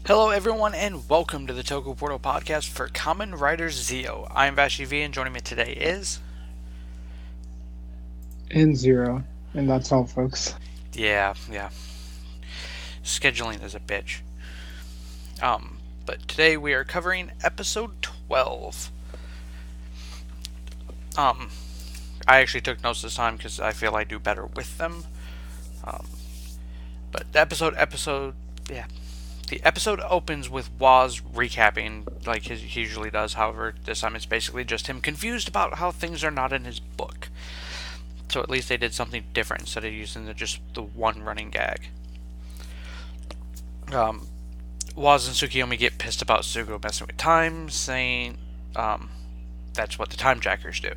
Hello, everyone, and welcome to the Toku Portal podcast for Kamen Rider Zi-O. I'm Vashi V, and joining me today is. And zero. And that's all, folks. Yeah. Scheduling is a bitch. But today we are covering episode 12. Um, I actually took notes this time because I feel I do better with them. Um, but yeah. The episode opens with Waz recapping like he usually does. However, this time it's basically just him confused about how things are not in his book. So at least they did something different instead of using just the one running gag. Um, Waz and Tsukiyomi get pissed about Sugo messing with time, saying um, that's what the time jackers do.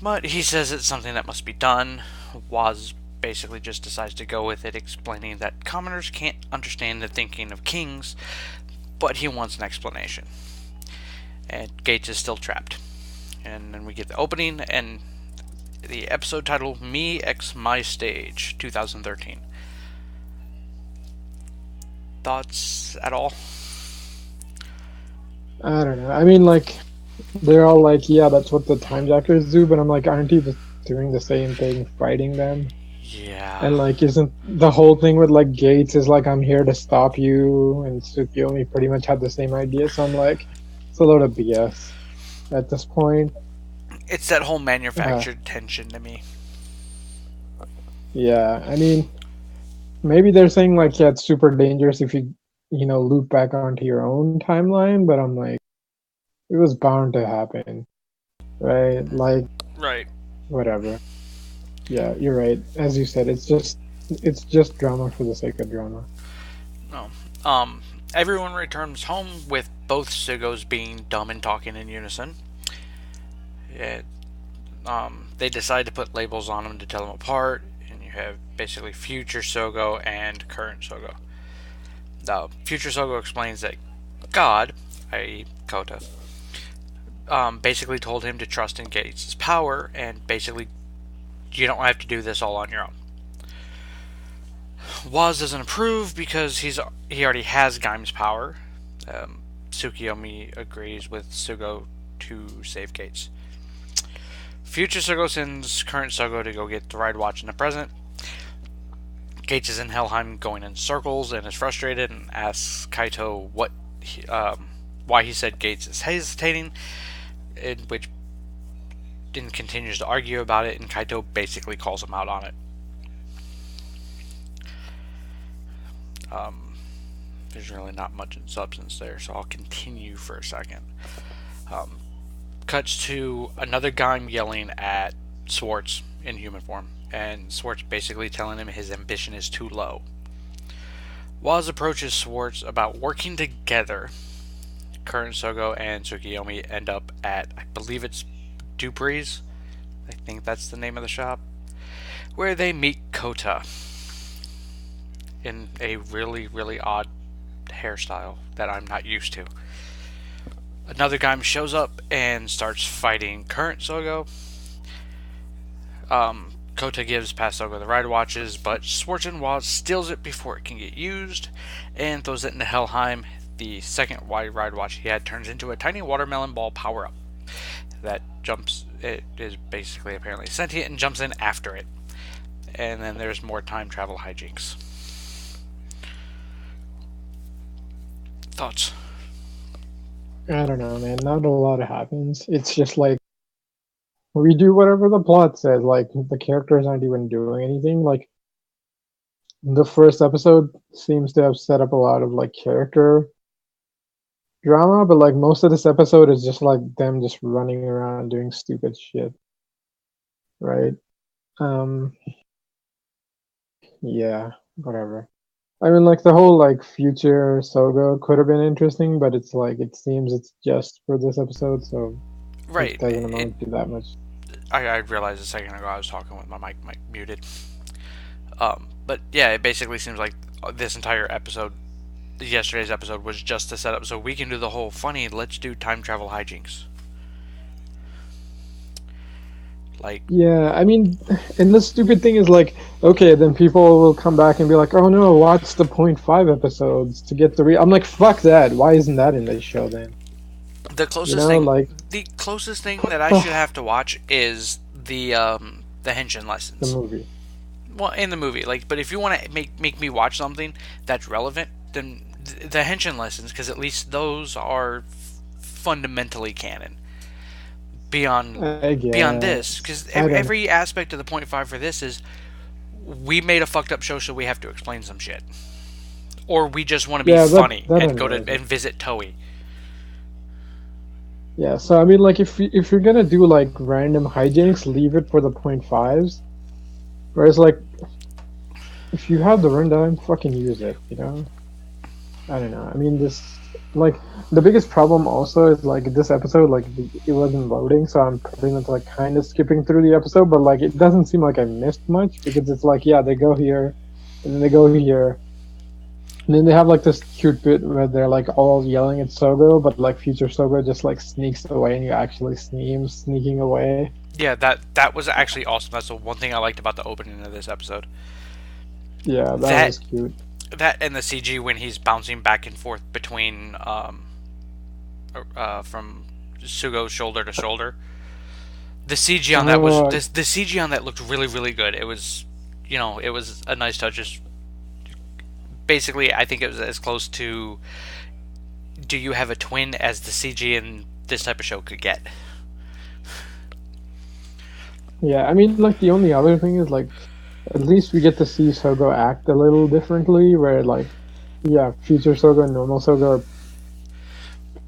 But he says it's something that must be done. Waz basically just decides to go with it, explaining that commoners can't understand the thinking of kings, but he wants an explanation. And Gates is still trapped. And then we get the opening and the episode title Me X My Stage 2013. Thoughts at all? I don't know. I mean, like, they're all like, yeah, that's what the time jackers do, but I'm like, aren't you just doing the same thing, fighting them? Yeah. And, like, isn't the whole thing with, like, Gates is like, I'm here to stop you, and Tsukiyomi pretty much had the same idea, so I'm like, it's a load of BS at this point. It's that whole Uh, manufactured tension to me. yeah, I mean, maybe they're saying, like, yeah, it's super dangerous if you loop back onto your own timeline, but I'm like, it was bound to happen, right? Like, Right. whatever. Yeah, you're right. As you said, it's just drama for the sake of drama. No. Everyone returns home with both Sugos being dumb and talking in unison. It, they decide to put labels on them to tell them apart, and you have basically future Sogo and current Sogo. The future Sogo explains that God, i.e., Kota, basically told him to trust in Gates' power, and basically, you don't have to do this all on your own. Waz doesn't approve because he already has Gaim's power. Tsukiyomi agrees with Sugo to save Gates. Future Sugo sends current Sugo to go get the Ride Watch in the present. Gates is in Helheim going in circles and is frustrated and asks Kaito why he said Gates is hesitating, in which then continues to argue about it, and Kaito basically calls him out on it. Um, there's really not much in substance there, so I'll continue for a second. Um, Cuts to another guy yelling at Swartz in human form, and Swartz basically telling him his ambition is too low. Waz approaches Swartz about working together. Current Sogo and Tsukiyomi end up at, I believe it's Dupree's. I think that's the name of the shop, where they meet Kota in a really odd hairstyle that I'm not used to. Another guy shows up and starts fighting current Sogo. Kota gives past Sogo the ride watches, but Schwarzenwald steals it before it can get used and throws it into Helheim. The second wide ride watch he had turns into a tiny watermelon ball power up that jumps. It is basically apparently sentient and jumps in after it. And then there's more time travel hijinks. Thoughts? I don't know, man. Not a lot happens. It's just like we do whatever the plot says. Like the characters aren't even doing anything. Like the first episode seems to have set up a lot of like character drama, but like most of this episode is just like them just running around doing stupid shit, right? Um, yeah, whatever. I mean, like the whole like future Sogo could have been interesting, but it's like it seems it's just for this episode, so it Right. doesn't amount to that much. I realized a second ago I was talking with my mic muted. But yeah, it basically seems like this entire episode, yesterday's episode, was just to set up so we can do the whole funny. Let's do time travel hijinks. Like Yeah, I mean, and the stupid thing is like, okay, then people will come back and be like, oh no, watch the .5 episodes to get the re. I'm like, fuck that. Why isn't that in the show then? the You closest know, thing, like, the closest thing put that I the should have to watch is the Henshin the lessons. movie. Well, in the movie, like, but if you want to make me watch something that's relevant, then the Henshin lessons, because at least those are fundamentally canon. Beyond I beyond this, guess. because I don't know. every aspect of the .5 for this is we made a fucked up show, so we have to explain some shit, or we just want to be Yeah, funny that and go to annoys me. and visit Toei. Yeah, so I mean, like, if you're gonna do like random hijinks, leave it for the .5s. Whereas, like, if you have the runtime, fucking use it. You know. I don't know. I mean, this like the biggest problem also is like this episode, like it wasn't loading, so I'm pretty much like kind of skipping through the episode, but like it doesn't seem like I missed much because it's like yeah, they go here, and then they go here, and then they have like this cute bit where they're like all yelling at Sogo, but like future Sogo just like sneaks away, and you actually see him sneaking away. Yeah, that was actually awesome. That's the one thing I liked about the opening of this episode. Yeah, that That was cute. that and the CG when he's bouncing back and forth between from Sugo's shoulder to shoulder. The CG on that was Oh the CG on that looked really good. It was, it was a nice touch. Just basically, I think it was as close to "Do you have a twin?" as the CG in this type of show could get. yeah, I mean, like the only other thing is like at least we get to see Sogo act a little differently, where like yeah, future Sogo and normal Sogo are,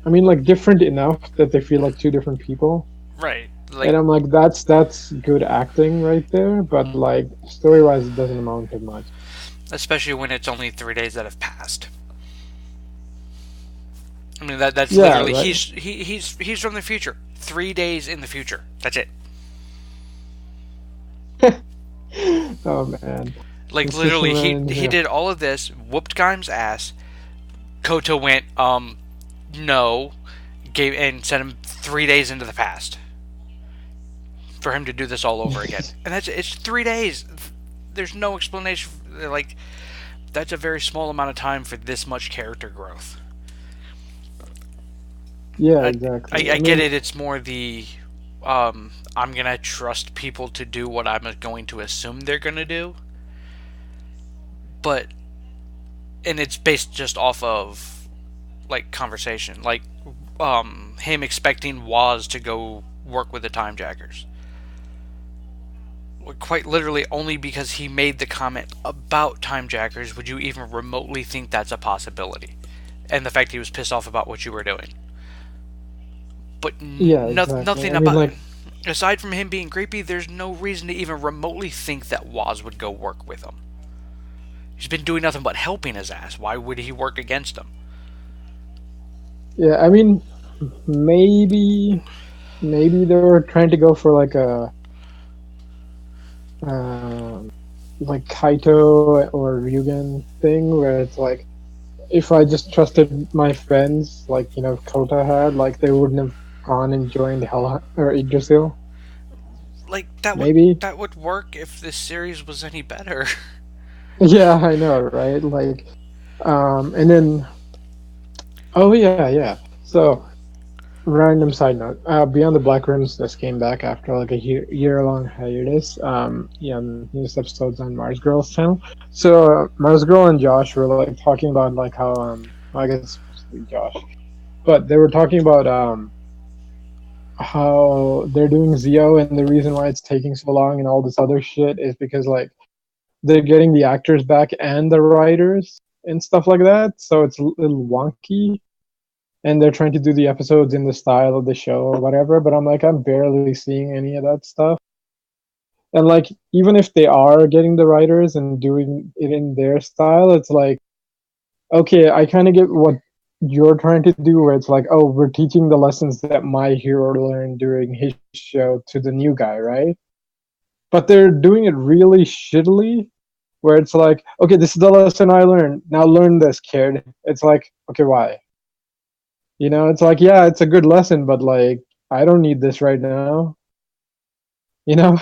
I mean, like different enough that they feel like two different people. Right, like And I'm like, that's good acting right there, but like story wise, it doesn't amount to much. especially when it's only 3 days that have passed. I mean that's Yeah, literally right. he's from the future. 3 days in the future. That's it. Oh man, Like it's just literally, man, he yeah, did all of this, whooped Gaim's ass. Koto went, no, gave and sent him 3 days into the past for him to do this all over again. And it's 3 days. There's no explanation. Like that's a very small amount of time for this much character growth. yeah, I exactly. I I get mean, it. It's more the I'm gonna trust people to do what I'm going to assume they're gonna do, but and it's based just off of like conversation, like him expecting Waz to go work with the Time Jackers. Quite literally, only because he made the comment about Time Jackers would you even remotely think that's a possibility, and the fact he was pissed off about what you were doing. But yeah, exactly. nothing I mean, about. like, Aside from him being creepy, there's no reason to even remotely think that Waz would go work with him. He's been doing nothing but helping his ass. Why would he work against him? yeah, I mean, maybe maybe they were trying to go for um, like Kaito or Ryugen thing, where it's like if I just trusted my friends, like you know, Kota had, like they wouldn't have gone and joined Hell or Yggdrasil. Like Maybe. that would work if this series was any better. Yeah, I know, right? Like, and then oh yeah, yeah. So random side note, Beyond the Black Rims just came back after like a year long hiatus. Yeah, and newest episodes on Mars Girl's channel. So Mars Girl and Josh were like talking about like how well, I guess specifically Josh, but they were talking about how they're doing Zi-O and the reason why it's taking so long and all this other shit is because like they're getting the actors back and the writers and stuff like that. So it's a little wonky and they're trying to do the episodes in the style of the show or whatever. But I'm like, I'm barely seeing any of that stuff. And like, even if they are getting the writers and doing it in their style, it's like, okay, I kind of get what you're trying to do, where it's like, oh, we're teaching the lessons that my hero learned during his show to the new guy, right? But they're doing it really shittily, where it's like, okay, this is the lesson I learned. Now learn this, kid. It's like, okay, why? It's like, yeah, it's a good lesson, but like, I don't need this right now. you know,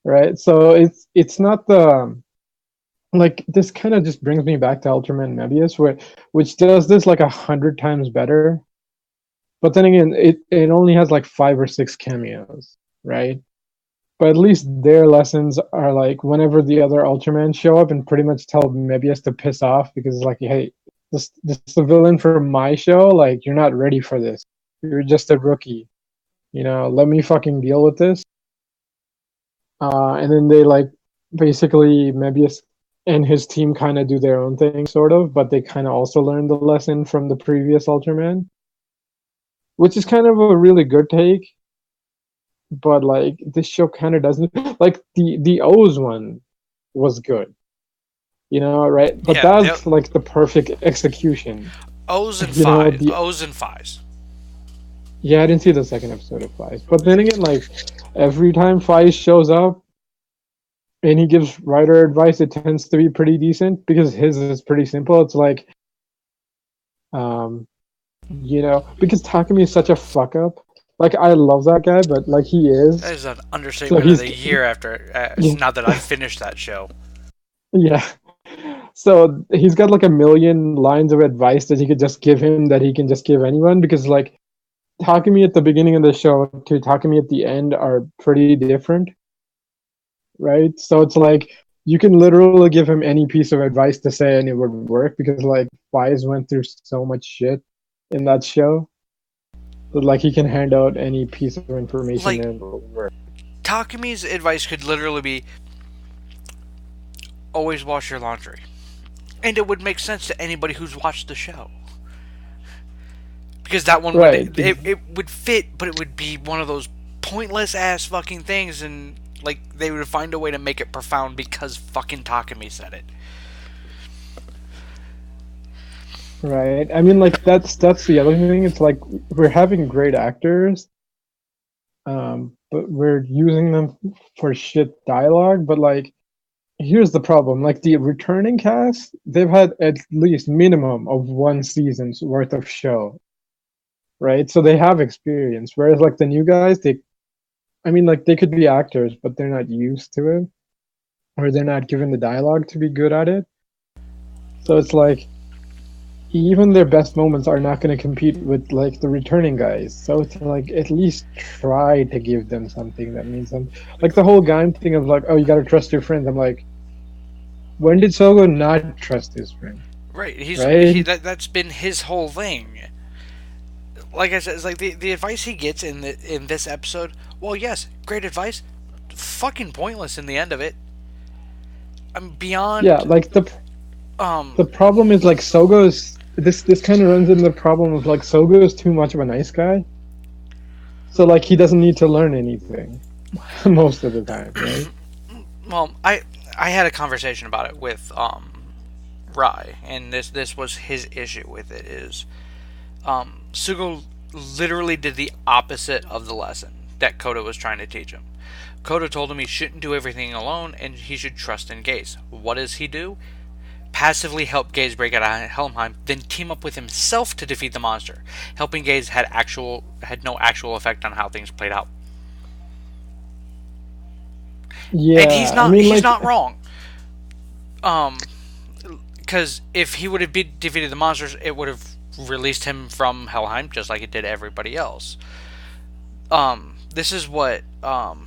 right? So it's not the like this kind of just brings me back to Ultraman Mebius, which does this like 100 times better. But then again, it only has like 5 or 6 cameos, right? But at least their lessons are like whenever the other Ultraman show up and pretty much tell Mebius to piss off because it's like, hey, this is the villain for my show. Like you're not ready for this. You're just a rookie. Let me fucking deal with this. And then they like basically Mebius and his team kind of do their own thing, sort of, but they kind of also learn the lesson from the previous Ultraman, which is kind of a really good take. But like this show kind of doesn't like the O's one was good, right? But Yeah, that's like the perfect execution. O's and You know, five, the O's and fives. Yeah, I didn't see the second episode of Flies, but then again, like every time Flies shows up and he gives Ryder advice, it tends to be pretty decent because his is pretty simple. It's like, because Takumi is such a fuck up. Like I love that guy, but like he That is. is an So understatement of he's the year after. yeah, Now that I've finished that show. yeah. So he's got like a million lines of advice that he could just give him that he can just give anyone because like Takumi at the beginning of the show to Takumi at the end are pretty different, right? So it's like you can literally give him any piece of advice to say and it would work because like Faiz went through so much shit in that show that like he can hand out any piece of information Like, and it'll work. Takumi's advice could literally be always wash your laundry. And it would make sense to anybody who's watched the show. Because that one would Right. it would fit, but it would be one of those pointless ass fucking things, and like they would find a way to make it profound because fucking Takumi said it. Right. I mean like that's the other thing. It's like we're having great actors, but we're using them for shit dialogue, but like here's the problem. Like the returning cast, they've had at least minimum of one season's worth of show, right? So they have experience. Whereas like the new guys, I mean, like they could be actors, but they're not used to it, or they're not given the dialogue to be good at it. So it's like even their best moments are not going to compete with like the returning guys. So it's like at least try to give them something that means something. Like the whole Gaim thing of like, oh, you got to trust your friends. I'm like, when did Sogo not trust his friend? Right. Right? That's been his whole thing. Like I said, it's like the advice he gets in this episode. Well, yes, great advice. Fucking pointless in the end of it. I'm Yeah, beyond. like the Um. problem is like Sogo's this kind of runs into the problem of like Sogo is too much of a nice guy. So like he doesn't need to learn anything most of the time, right? Well, I had a conversation about it with Rai, and this was his issue with it is Sugo literally did the opposite of the lesson that Koda was trying to teach him. Koda told him he shouldn't do everything alone and he should trust in Gaze. What does he do? Passively help Gaze break out of Helmheim, then team up with himself to defeat the monster. Helping Gaze had no actual effect on how things played out. And Yeah, I mean he's like not wrong. Um because if he would have defeated the monsters, it would have released him from Helheim just like it did everybody else. This is what I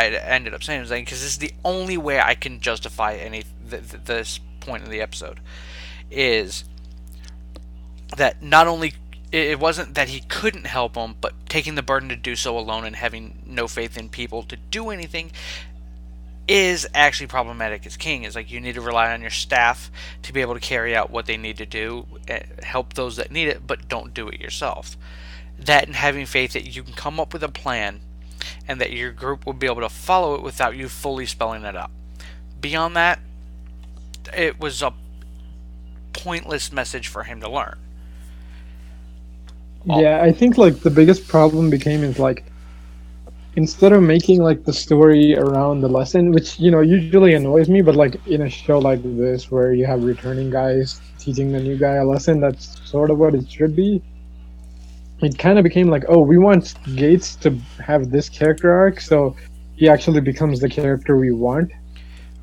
ended up saying, because this is the only way I can justify this point in the episode is that not only it wasn't that he couldn't help him, but taking the burden to do so alone and having no faith in people to do anything is actually problematic as king. Is like you need to rely on your staff to be able to carry out what they need to do, help those that need it, but don't do it yourself. That and having faith that you can come up with a plan and that your group will be able to follow it without you fully spelling it out. Beyond that, it was a pointless message for him to learn. yeah, I think like the biggest problem became is like instead of making like the story around the lesson, which usually annoys me, but like in a show like this where you have returning guys teaching the new guy a lesson, that's sort of what it should be. it kind of became like, oh, we want Gates to have this character arc, so he actually becomes the character we want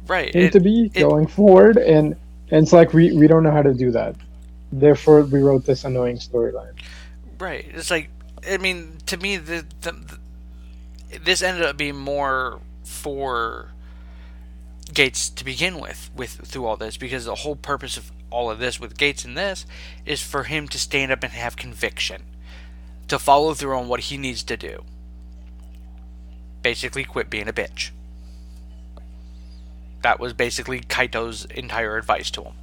Right. him to be It going forward, and it's like we don't know how to do that. Therefore, we wrote this annoying storyline. right. It's like, I mean, to me, this ended up being more for Gates to begin with through all this, because the whole purpose of all of this with Gates in this is for him to stand up and have conviction, to follow through on what he needs to do. Basically, quit being a bitch. That was basically Kaito's entire advice to him.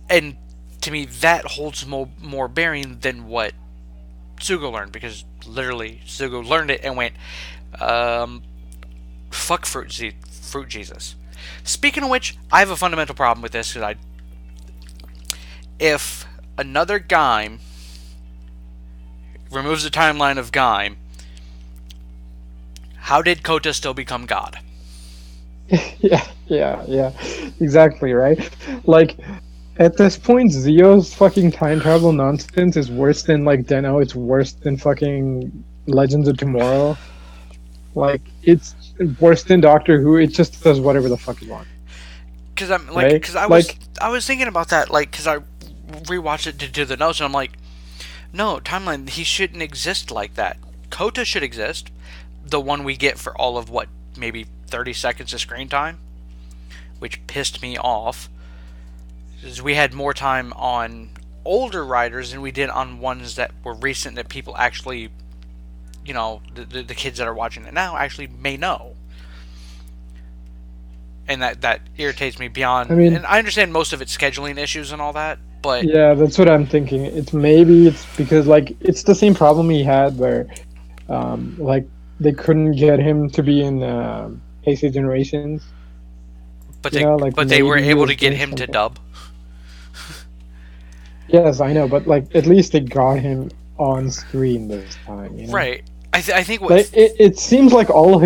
And to me, that holds more bearing than what Sugo learned, because literally Sugo learned it and went, fuck Fruit Jesus. Speaking of which, I have a fundamental problem with this, because if another Gaim removes the timeline of Gaim, how did Kota still become God? Yeah, exactly, right? Like, at this point, Zio's fucking time travel nonsense is worse than, like, Deno, it's worse than fucking Legends of Tomorrow. Like, it's worse than Doctor Who, it just does whatever the fuck it wants. Because I'm like, Right? because Like, I was thinking about that, like, because I rewatched it to do the notes, and I'm like, no, timeline, he shouldn't exist like that. Kota should exist, the one we get for all of what, maybe 30 seconds of screen time, which pissed me off. Because we had more time on older writers than we did on ones that were recent, that people actually, the kids that are watching it now actually may know. And that irritates me beyond. I mean, And I understand most of it's scheduling issues and all that, but yeah, that's what I'm thinking. It's because, like, it's the same problem he had where, like, they couldn't get him to be in Heisei Generations. Like, they were maybe he able was to get doing him to something. dub. Yes, I know, but, like, at least they got him on screen this time. Right. I think what. Like, it seems like all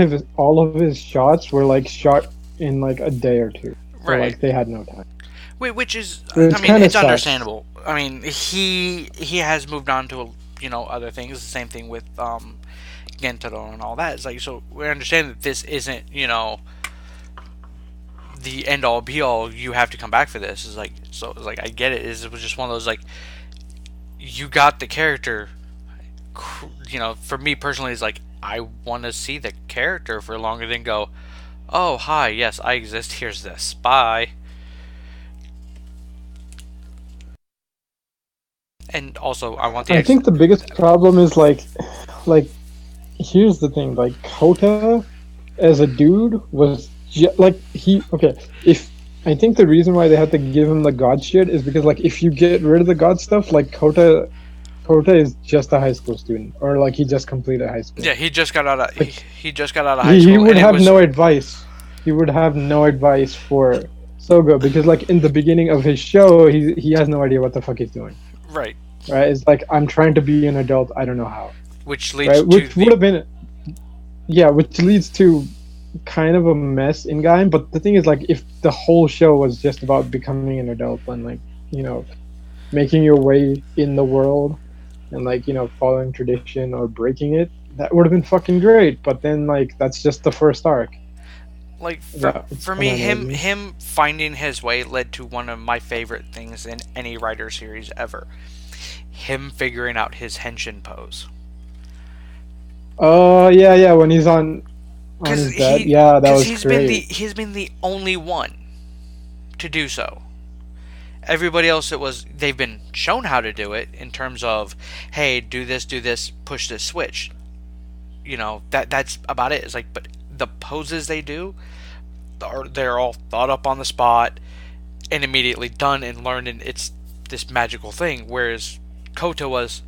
of his shots were, like, shot in, like, a day or two. So, Right. like, they had no time. Which is, Which I mean, kind of it's sucks. understandable. I mean, he has moved on to other things. The same thing with Gentaro and all that. It's like, so we understand that this isn't the end all be all. You have to come back for this. It's like, so it's like, I get it. It was just one of those, like, you got the character. For me personally, it's like, I want to see the character for longer than go, oh hi, yes, I exist. Here's this. Bye. And also, I want the. I think the biggest problem is, like, here's the thing, like, Kota as a dude was like, okay, if I think the reason why they had to give him the god shit is because, like, if you get rid of the god stuff, like, Kota is just a high school student, or, like, he just completed high school. Yeah, he just got out of Like, he just got out of high he school. would and have no advice. He would have no advice for Sogo, because, like, in the beginning of his show, he has no idea what the fuck he's doing. Right. Right? It's like, I'm trying to be an adult, I don't know how. Which leads Right? to Which would have been, yeah, which leads to kind of a mess in Gaim. But the thing is, like, if the whole show was just about becoming an adult and, like, making your way in the world and, like, following tradition or breaking it, that would have been fucking great. But then, like, that's just the first arc. like, Yeah, for me, him finding his way led to one of my favorite things in any Rider series ever. Him figuring out his henshin pose. Oh, yeah, when he's on his bed. Yeah, that was great. He's been the only one to do so. Everybody else, they've been shown how to do it in terms of, hey, do this, push this switch. That's about it. It's like, but the poses they do, they're all thought up on the spot and immediately done and learned, and it's this magical thing. Whereas Kota was,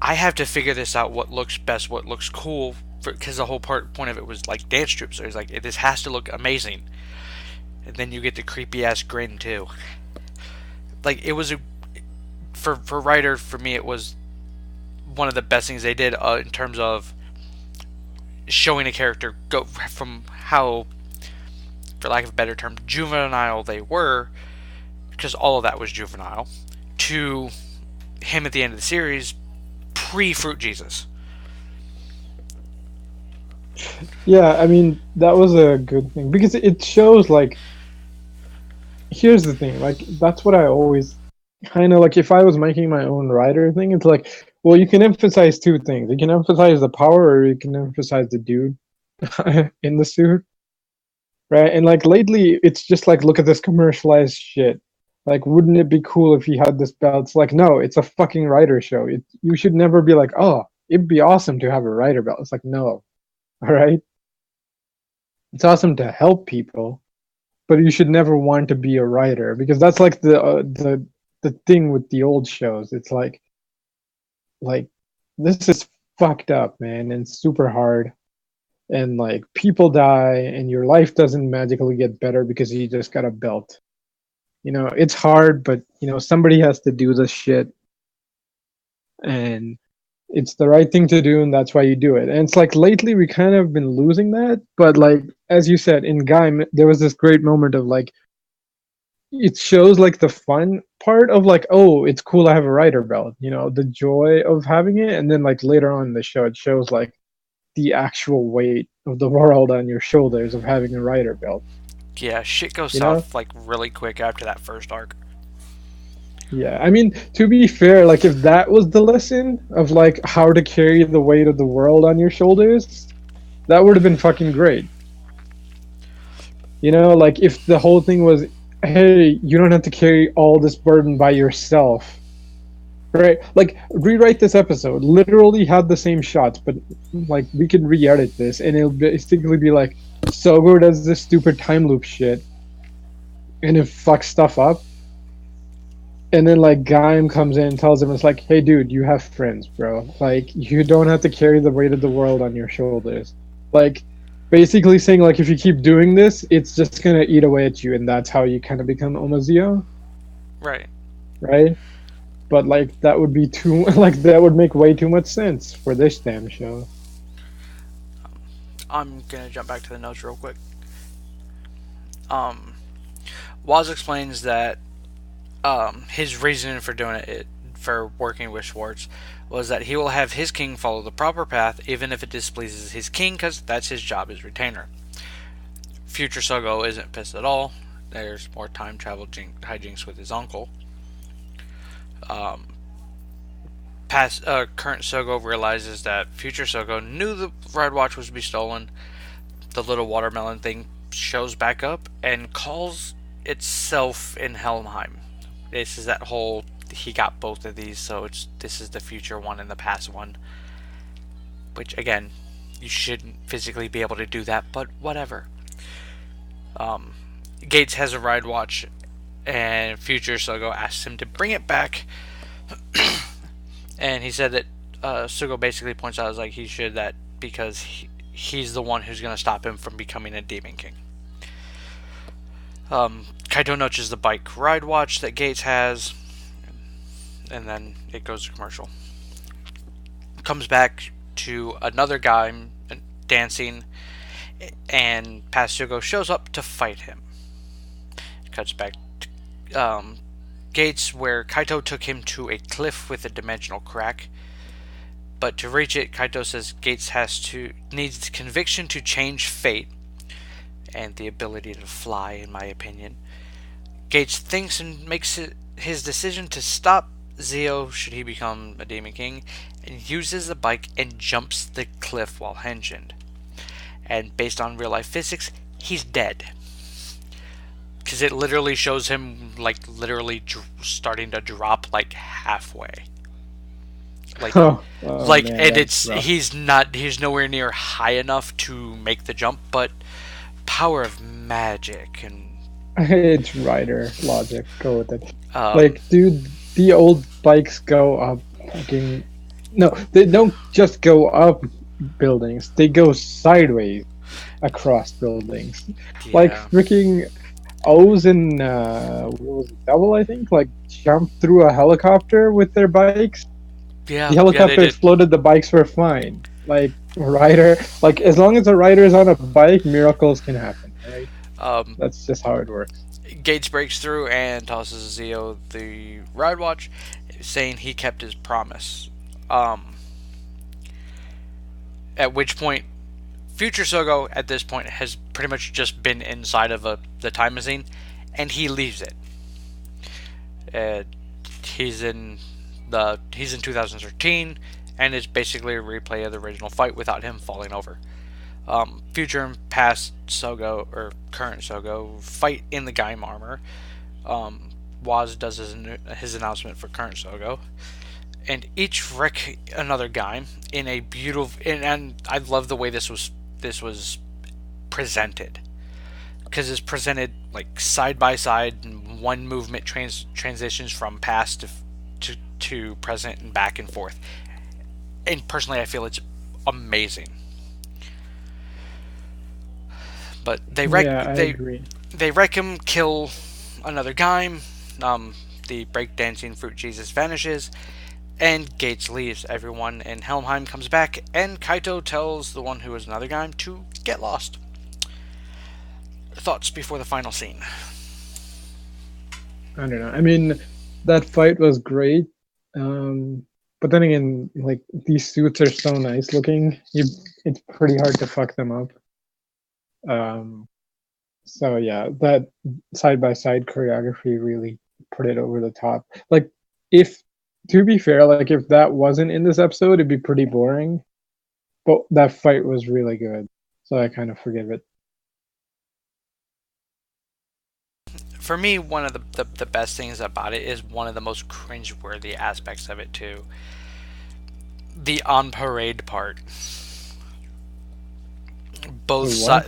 I have to figure this out, what looks best, what looks cool, because the whole point of it was like dance troops. So it's like, this has to look amazing. And then you get the creepy ass grin too. Like, it was for Rider, for me, it was one of the best things they did in terms of showing a character go from how, for lack of a better term, juvenile they were, because all of that was juvenile, to him at the end of the series, pre-Fruit Jesus. Yeah, I mean that was a good thing because it shows like here's the thing, like that's what I always kind of like if I was making my own writer thing, it's like, well, you can emphasize two things. You can emphasize the power or you can emphasize the dude in the suit, right? And like lately it's just like look at this commercialized shit. Like wouldn't it be cool if he had this belt? It's like no, it's a fucking writer show. You should never be like, "Oh, it'd be awesome to have a writer belt." It's like, "No." All right? It's awesome to help people, but you should never want to be a writer because that's like the thing with the old shows. It's like this is fucked up, man, and super hard. And like people die, and your life doesn't magically get better because you just got a belt. It's hard, but somebody has to do this shit, and it's the right thing to do, and that's why you do it. And it's like lately we kind of been losing that, but like as you said in Gaim, there was this great moment of like it shows like the fun part of like, oh, it's cool I have a rider belt, the joy of having it, and then like later on in the show it shows like the actual weight of the world on your shoulders of having a rider belt. Yeah, shit goes you know south like really quick after that first arc. yeah, I mean, to be fair, like if that was the lesson of like how to carry the weight of the world on your shoulders, that would have been fucking great. Like if the whole thing was, hey, you don't have to carry all this burden by yourself. Right? Like rewrite this episode. Literally have the same shots, but like we can re-edit this and it'll basically be like Sogo does this stupid time loop shit and it fucks stuff up. And then like Gaim comes in and tells him it's like, hey dude, you have friends, bro. Like you don't have to carry the weight of the world on your shoulders. Like basically saying like if you keep doing this, it's just gonna eat away at you, and that's how you kind of become Omazeo. Right. Right? But like that would be too like that would make way too much sense for this damn show. I'm gonna jump back to the notes real quick. Um, Waz explains that his reason for doing it, for working with Schwartz, was that he will have his king follow the proper path, even if it displeases his king, because that's his job as retainer. Future Sogo isn't pissed at all. There's more time travel hijinks with his uncle. Current Sogo realizes that Future Sogo knew the Red Watch was to be stolen. The little watermelon thing shows back up and calls itself in Helmheim. This is that whole he got both of these, so this is the future one and the past one. Which again, you shouldn't physically be able to do that, but whatever. Gates has a ride watch, and Future Sogo asks him to bring it back. And he said that Sugo basically points out like he should that because he's the one who's going to stop him from becoming a Demon King. Kaito notches the bike ride watch that Gates has, and then it goes to commercial. Comes back to another guy dancing, and past Sugo shows up to fight him. Cuts back to Gates, where Kaito took him to a cliff with a dimensional crack. But to reach it, Kaito says Gates needs conviction to change fate, and the ability to fly, in my opinion. Gates thinks and makes his decision to stop Zi-O should he become a Demon King, and uses the bike and jumps the cliff while hensioned. And based on real life physics, he's dead. Because it literally shows him like literally starting to drop like halfway. Like, man, and it's rough. He's nowhere near high enough to make the jump, but power of magic and it's rider logic. Go with it. Like, dude, the old bikes go up fucking. No, they don't just go up buildings. They go sideways across buildings. Yeah. Like freaking O's and what was it, Double, I think, like jumped through a helicopter with their bikes. Yeah, the helicopter exploded. The bikes were fine. Like rider, like as long as a rider is on a bike, miracles can happen. Right? That's just how it works. Gates breaks through and tosses Zi-O the ride watch. saying he kept his promise. Um, at which point, Future Sogo at this point has pretty much just been inside of the time machine, and he leaves it. Uh, he's in 2013, and it's basically a replay of the original fight without him falling over. Future and past Sogo or current Sogo fight in the Gaim armor. Waz does his announcement for current Sogo, and each wreck another Gaim in a beautiful. And I love the way this was presented, because it's presented like side by side, and one movement transitions from past to present and back and forth. And personally, I feel it's amazing. But Yeah, I agree. they wreck him, kill another Gaim. The breakdancing fruit Jesus vanishes, and Gates leaves everyone, and Helmheim comes back, and Kaito tells the one who is another Gaim to get lost. Thoughts before the final scene? I don't know. I mean, that fight was great. But then again, like these suits are so nice looking, it's pretty hard to fuck them up. Um, so yeah, that side by side choreography really put it over the top. Like, if to be fair, like if that wasn't in this episode, it'd be pretty boring. But that fight was really good, so I kind of forgive it. For me, one of the best things about it is one of the most cringeworthy aspects of it too. The on parade part. Both The what?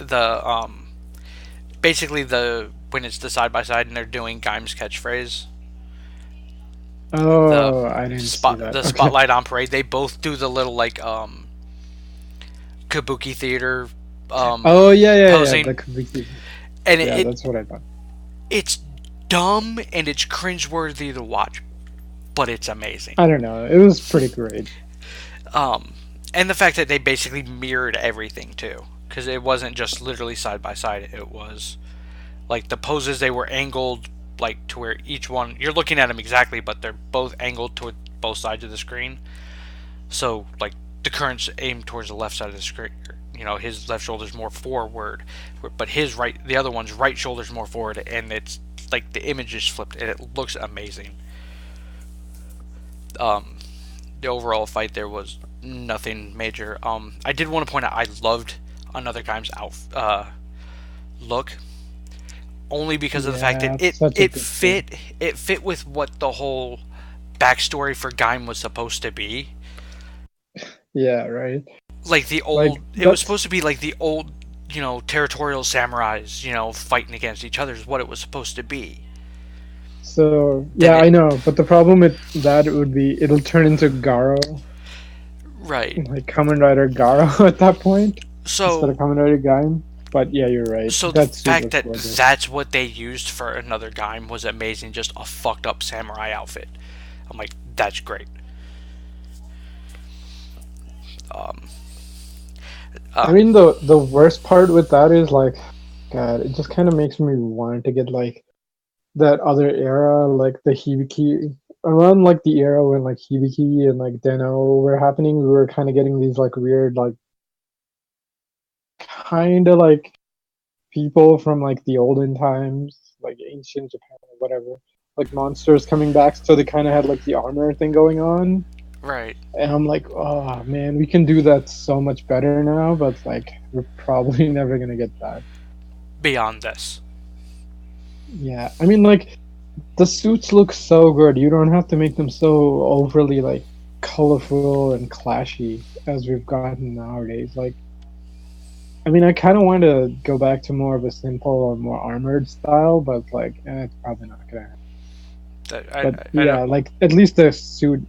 basically the when it's the side by side and they're doing Gaim's catchphrase. The Oh, I didn't see that. the Okay. spotlight on parade. They both do the little like kabuki theater Oh yeah, yeah, yeah. The posing, Kabuki. and Yeah, that's what I thought. it's dumb and it's cringeworthy to watch, but it's amazing. I don't know. It was pretty great. Um, and the fact that they basically mirrored everything too, because it wasn't just literally side by side. It was like the poses, they were angled like to where each one you're looking at them exactly, but they're both angled toward both sides of the screen. So like the current's aimed towards the left side of the screen. His left shoulder's more forward, but the other one's right shoulder's more forward, and it's like the image is flipped, and it looks amazing. Um, the overall fight there was nothing major. I did want to point out I loved another Gaim's look, only because of the fact Yeah, that it's such a good suit. it fit with what the whole backstory for Gaim was supposed to be. Yeah, right. Like the Like old, it was that's supposed to be like the old, territorial samurais, fighting against each other is what it was supposed to be. so. Then Yeah, I know. But the problem with that would be it'll turn into Garo, right. like Kamen Rider Garo at that point instead So of Kamen Rider Gaim. But yeah, you're right. so the That suit fact looks that gorgeous. that's what they used for another Gaim was amazing. Just a fucked up samurai outfit. I'm like, that's great. Um, I um, mean, the worst part with that is like, God, it just kind of makes me want to get like that other era, like the Hibiki, around like the era when like Hibiki and like Deno were happening. We were kind of getting these like weird, like kind of like people from like the olden times, like ancient Japan or whatever, like monsters coming back. So they kind of had like the armor thing going on. right. And I'm like, oh man, we can do that so much better now, but like we're probably never gonna get that. Beyond this. Yeah, I mean, like the suits look so good. You don't have to make them so overly like colorful and clashy as we've gotten nowadays. Like, I mean, I kind of want to go back to more of a simple or more armored style, but like, it's probably not gonna happen. But I don't yeah, like at least the suit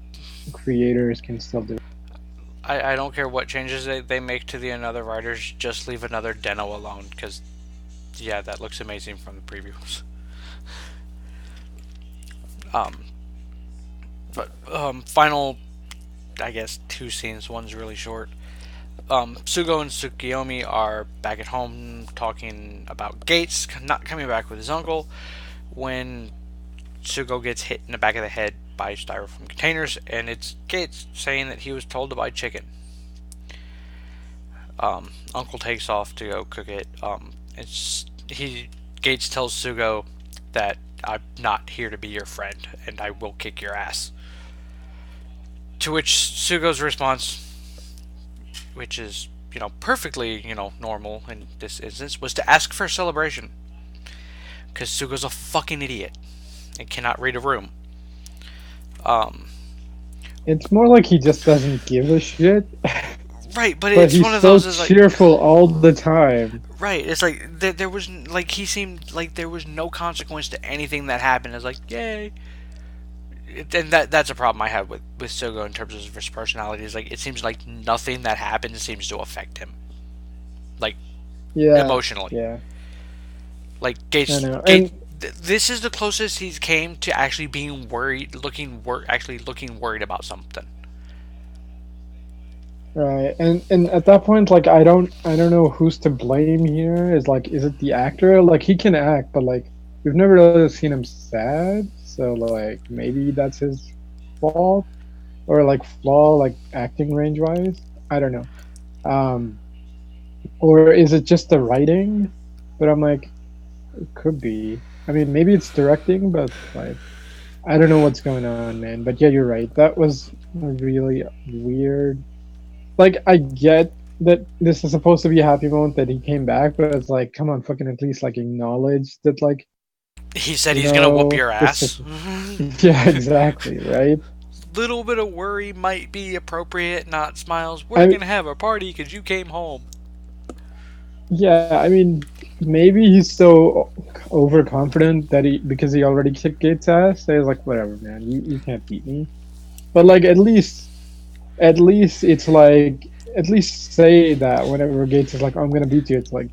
creators can still do it. I don't care what changes they make to the another writers. Just leave another Deno alone, because yeah, that looks amazing from the previews. Um, but final, I guess, two scenes. One's really short. Sugo and Tsukiyomi are back at home talking about Gates not coming back with his uncle when Sugo gets hit in the back of the head buy styrofoam containers, and it's Gates saying that he was told to buy chicken. Uncle takes off to go cook it. It's he Gates tells Sugo that I'm not here to be your friend, and I will kick your ass. To which Sugo's response, which is perfectly normal in this instance, was to ask for a celebration because Sugo's a fucking idiot and cannot read a room. It's more like he just doesn't give a shit. Right, but But it's he's one of so those is like cheerful all the time. right. It's like there was like he seemed like there was no consequence to anything that happened. It's like yay. And that's a problem I have with Sugo in terms of his personality. Is like it seems like nothing that happens seems to affect him, like Yeah, emotionally. yeah, Like I Gates, know. Gates. And This is the closest he's came to actually being worried, actually looking worried about something. right, and at that point, like I don't know who's to blame here. Is it the actor? Like he can act, but like we've never really seen him sad. So like maybe that's his fault or like flaw, like acting range wise. I don't know. Um, or is it just the writing? But I'm like, it could be. I mean, maybe it's directing, but like I don't know what's going on, man. But yeah, you're right. That was really weird. Like I get that this is supposed to be a happy moment that he came back, but it's like, come on, fucking at least like acknowledge that, like, He said he's gonna whoop your this ass. is yeah, exactly, right? Little bit of worry might be appropriate, not smiles. We're I gonna have a party because you came home. Yeah, I mean, maybe he's so overconfident that he because he already kicked Gates' ass. So he's like, whatever, man, you can't beat me. But like, at least it's like, at least say that whenever Gates is like, I'm gonna beat you. It's like,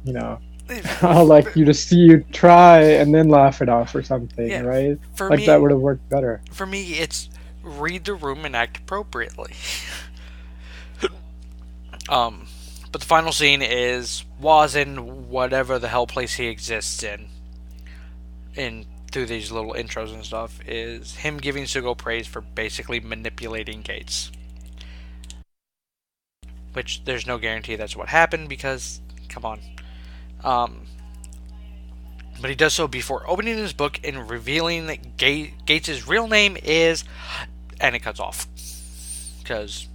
I'll like you to see you try and then laugh it off or something, Yeah, right? for Like that me, would have worked better. for me, it's read the room and act appropriately. Um, but the final scene is Waz in whatever the hell place he exists in through these little intros and stuff, is him giving Sugo praise for basically manipulating Gates. Which there's no guarantee that's what happened because, come on. Um, but he does so before opening his book and revealing that Gates' real name is, and it cuts off because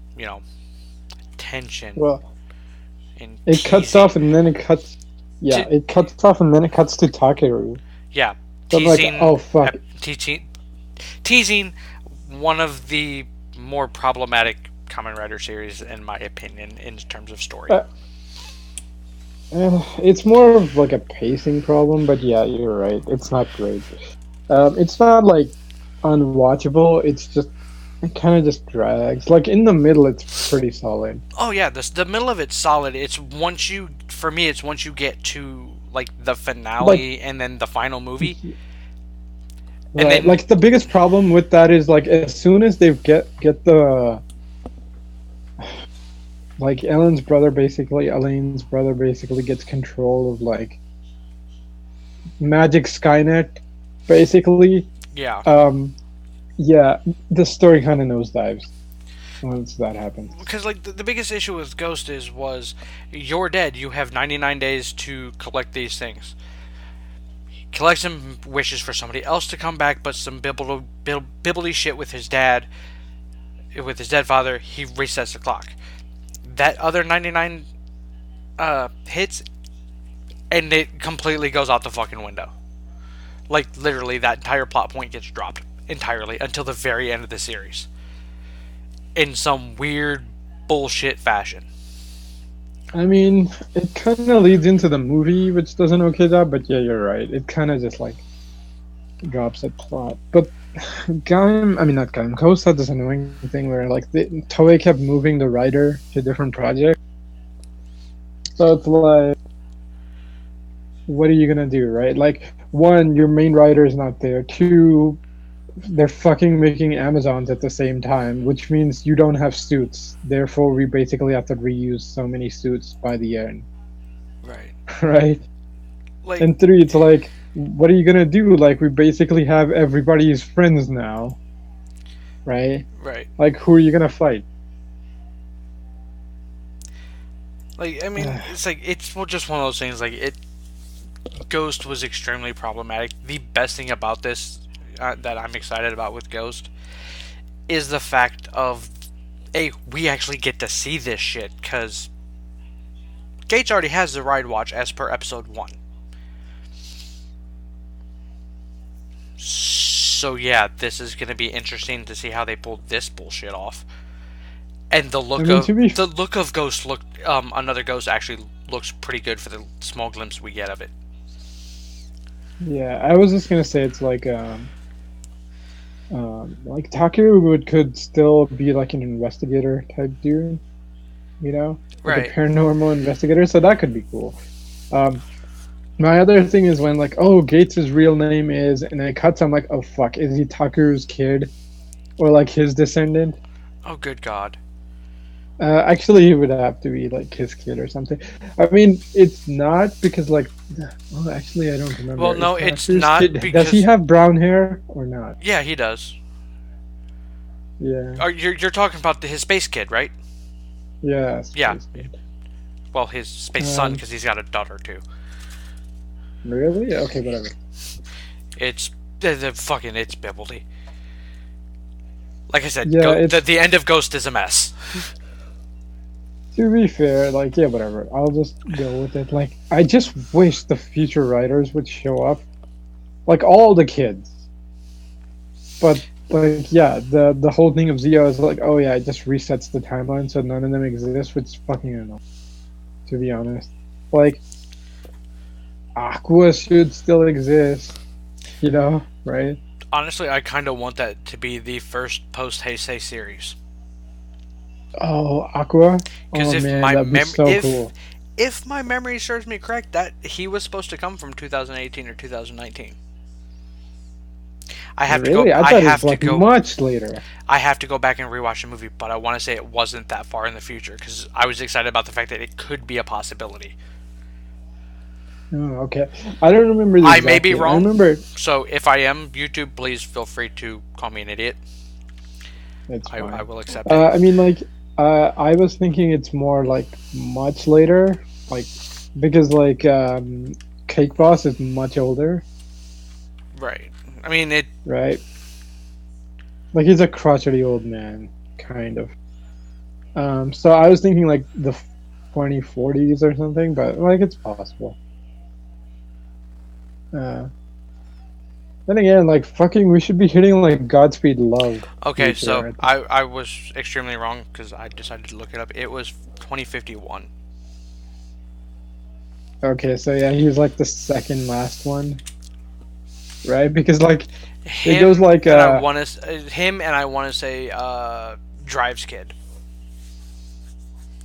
tension Well, and it cuts teasing. off and then it cuts. Yeah, T- it cuts off and then it cuts to Takeru. yeah, So I'm like, teasing, oh fuck. teasing one of the more problematic Kamen Rider series, in my opinion, in terms of story. It's more of like a pacing problem, but yeah, you're right. It's not great. It's not like unwatchable. It's just it kind of just drags. Like in the middle, it's pretty solid. Oh yeah, the middle of it's solid. For me, it's once you get to like the Like finale and then the final movie, and right, then like the biggest problem with that is like as soon as they get the like Elaine's brother basically gets control of like Magic Skynet, basically. yeah, Um, yeah, the story kind of nosedives once that happens. because like the biggest issue with Ghost was you're dead. You have 99 days to collect these things. He collects them, wishes for somebody else to come back, but some bibbly shit with his dead father. He resets the clock. That other 99 hits, and it completely goes out the fucking window. Like literally, that entire plot point gets dropped entirely until the very end of the series in some weird bullshit fashion. I mean, it kind of leads into the movie, which does an okay job, but yeah, you're right. It kind of just like drops a plot. But I mean, not Gaim, Ghost had this annoying thing where like Toei kept moving the writer to different projects. So it's like, what are you gonna do, right? Like, one, your main writer is not there. Two, they're fucking making Amazons at the same time, which means you don't have suits. Therefore, we basically have to reuse so many suits by the end, Right. right? Like, And three, it's like, what are you gonna do? Like, we basically have everybody's friends now. right? Right. Like, who are you gonna fight? Like, I mean, it's like it's just one of those things. Like, Ghost was extremely problematic. The best thing about this that I'm excited about with Ghost is the fact of, hey, we actually get to see this shit because Gates already has the ride watch as per episode 1. So yeah, this is gonna be interesting to see how they pull this bullshit off. And the I look mean, of to be Ghost another Ghost actually looks pretty good for the small glimpse we get of it. yeah, I was just gonna say it's like Taku could still be like an investigator type dude, you know, like a Right. paranormal investigator. So that could be cool. Um, my other thing is when like, oh, Gates' real name is, and then it cuts. I'm like, oh fuck, is he Taku's kid or like his descendant? Oh, good God. Actually, he would have to be like his kid or something. I mean, it's not because like, well, actually, I don't remember. Well, Is no, it's Taku's not kid? Does he because have brown hair or not? yeah, he does. Yeah, You're talking about his space kid, right? yeah, Yeah. Space Kid. Well, his space son Um, because he's got a daughter too. really? Okay, whatever. It's the fucking it's Bibbledy. Like I said, Yeah, it's the end of Ghost is a mess. to be fair, like yeah, whatever. I'll just go with it. Like I just wish the future writers would show up, like all the kids. But like yeah, the whole thing of Zi-O is like, oh yeah, it just resets the timeline so none of them exist, which is fucking annoying. To be honest, like Aqua should still exist, you know, right? Honestly, I kind of want that to be the first post Heisei series. Oh, Aqua. Because Oh man, that'd be so cool. if my memory serves me correct, that he was supposed to come from 2018 or 2019. I have to go. Really? I I thought it was have to like go. much later. I have to go back and rewatch the movie, but I want to say it wasn't that far in the future because I was excited about the fact that it could be a possibility. Oh, okay. I don't remember the I may exact be date. I wrong, remember so if I am, YouTube, please feel free to call me an idiot. it's I fine. will accept it. I mean, like, I was thinking it's more like much later, like because like Cake Boss is much older, Right. I mean, it. right? Like he's a crotchety old man, kind of. So I was thinking like the 2040s or something, but like it's possible. Uh, then again, like fucking, we should be hitting like Godspeed Love. Okay, Future, so right? I was extremely wrong because I decided to look it up. It was 2051. Okay, so yeah, he's like the second last one, right? Because like it goes like Him and I want to say Drives Kid.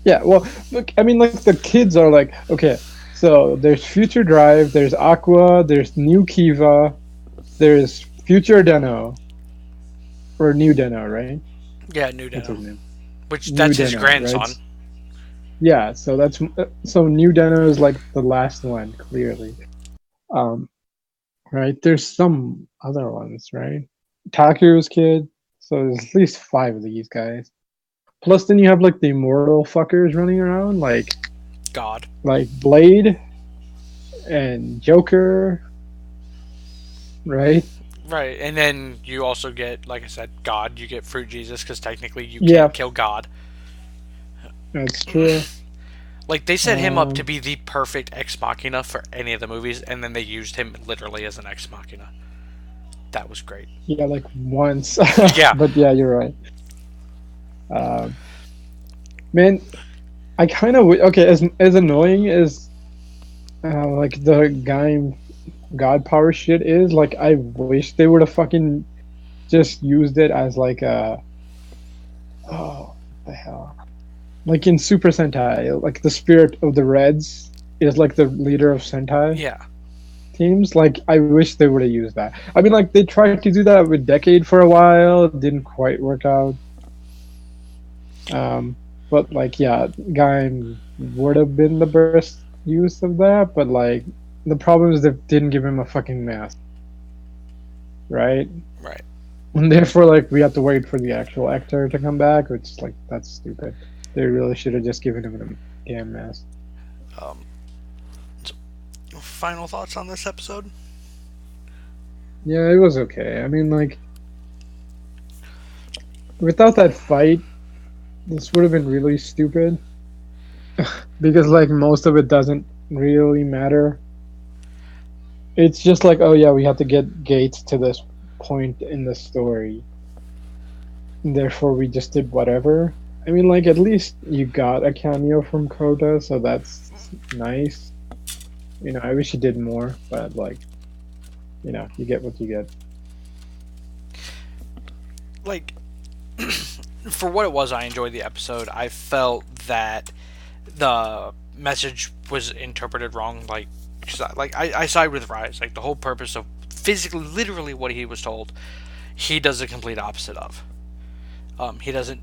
yeah, well, look, I mean, like the kids are like, okay, so there's Future Drive, there's Aqua, there's New Kiva, there's Future Deno, or New Deno, right? Yeah, New What's his Deno. name? Which New that's his Deno, grandson. right? Yeah, so that's so New Deno is like the last one, clearly. Um, right? There's some other ones, right? Taku's kid. So there's at least five of these guys. Plus, then you have like the immortal fuckers running around, God. like Blade and Joker, right? Right, and then you also get, like I said, God. You get Fruit Jesus because technically you Yeah, can't kill God. that's true. Like they set him up to Um, be the perfect ex machina for any of the movies, and then they used him literally as an ex machina. That was great. yeah, like once, Yeah. but yeah, you're right. Um, man, I kind of okay. As annoying as like the guy God power shit is, like I wish they would have fucking just used it as like a oh what the hell, like in Super Sentai, like the spirit of the Reds is like the leader of Sentai Yeah. teams. Like I wish they would have used that. I mean, like they tried to do that with Decade for a while, it didn't quite work out. But like yeah, Gaim would have been the best use of that, but like the problem is they didn't give him a fucking mask, right? Right. And therefore, like, we have to wait for the actual actor to come back, which is like, that's stupid. They really should have just given him a damn mask. Um, so final thoughts on this episode? Yeah, it was okay. I mean, like, without that fight, this would have been really stupid. Because, like, most of it doesn't really matter. It's just like, oh yeah, we have to get Gates to this point in the story. And therefore, we just did whatever. I mean, like, at least you got a cameo from Kota, so that's nice. You know, I wish he did more, but, like, you know, you get what you get. Like, for what it was, I enjoyed the episode. I felt that the message was interpreted wrong. Like, cause I side with Rise. Like, the whole purpose of physically, literally what he was told, he does the complete opposite of. He doesn't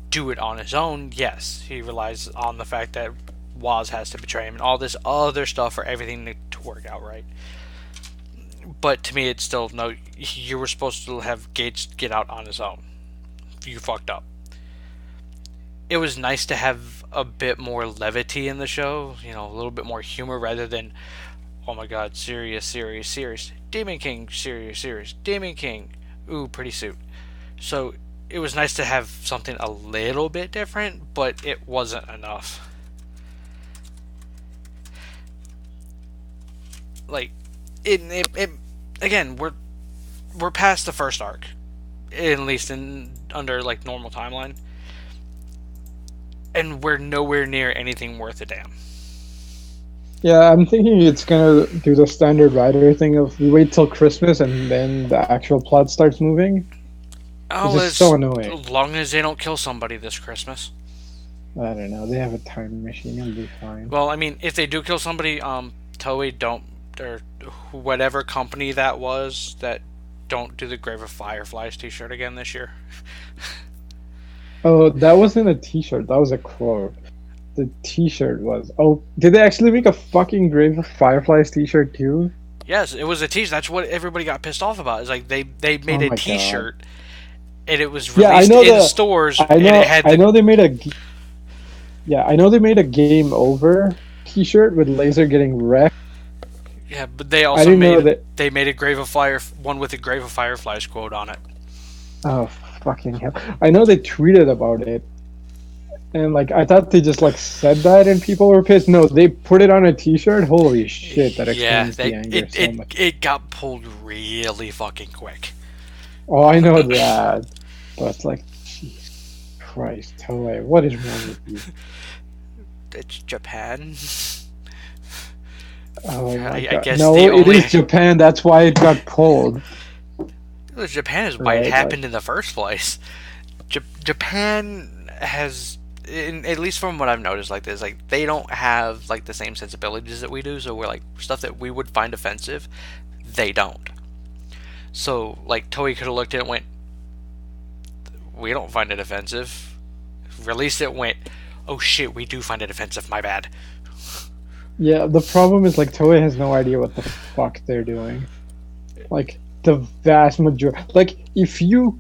do it on his own. Yes, he relies on the fact that Waz has to betray him and all this other stuff for everything to work out right. But to me, it's still no. You were supposed to have Gates get out on his own. You fucked up. It was nice to have a bit more levity in the show. You know, a little bit more humor rather than, oh my god, serious, serious, serious. Demon King, serious, serious. Demon King, ooh, pretty suit. So it was nice to have something a little bit different, but it wasn't enough. Like, it again, we're past the first arc, at least in under like normal timeline, and we're nowhere near anything worth a damn. Yeah, I'm thinking it's gonna do the standard writer thing of we wait till Christmas and then the actual plot starts moving. It's Oh, just so annoying. as long as they don't kill somebody this Christmas. I don't know. They have a time machine. It'll be fine. Well, I mean, if they do kill somebody, Toei don't, or whatever company that was, that don't do the Grave of Fireflies T-shirt again this year. Oh, that wasn't a T-shirt. That was a quote. The T-shirt was. Oh, did they actually make a fucking Grave of Fireflies T-shirt too? Yes, it was a T-shirt. That's what everybody got pissed off about. Is like they made Oh a my T-shirt, god. and it was Yeah, I released know in the. stores, I and know. it had I the know they made a. Yeah, I know they made a Game Over T-shirt with Laser getting wrecked. yeah, but they I also didn't know made that. they made a Grave of Fire one with a Grave of Fireflies quote on it. Oh fucking hell! I know they tweeted about it, and like I thought they just like said that, and people were pissed. No, they put it on a T-shirt. Holy shit! That Yeah, explains the anger so much. it got pulled really fucking quick. Oh, I know that, but it's like, Jesus Christ, Toei, what is wrong with you? It's Japan. Oh my I god! guess No, the it only is Japan. That's why it got pulled. Japan is why it Right? happened in the first place. Japan has, at least from what I've noticed, like this, like they don't have like the same sensibilities that we do. So we're like stuff that we would find offensive, they don't. So like Toei could have looked at it and went, we don't find it offensive. Released it, went, oh shit, we do find it offensive. My bad. Yeah, the problem is like Toei has no idea what the fuck they're doing. Like the vast majority, like if you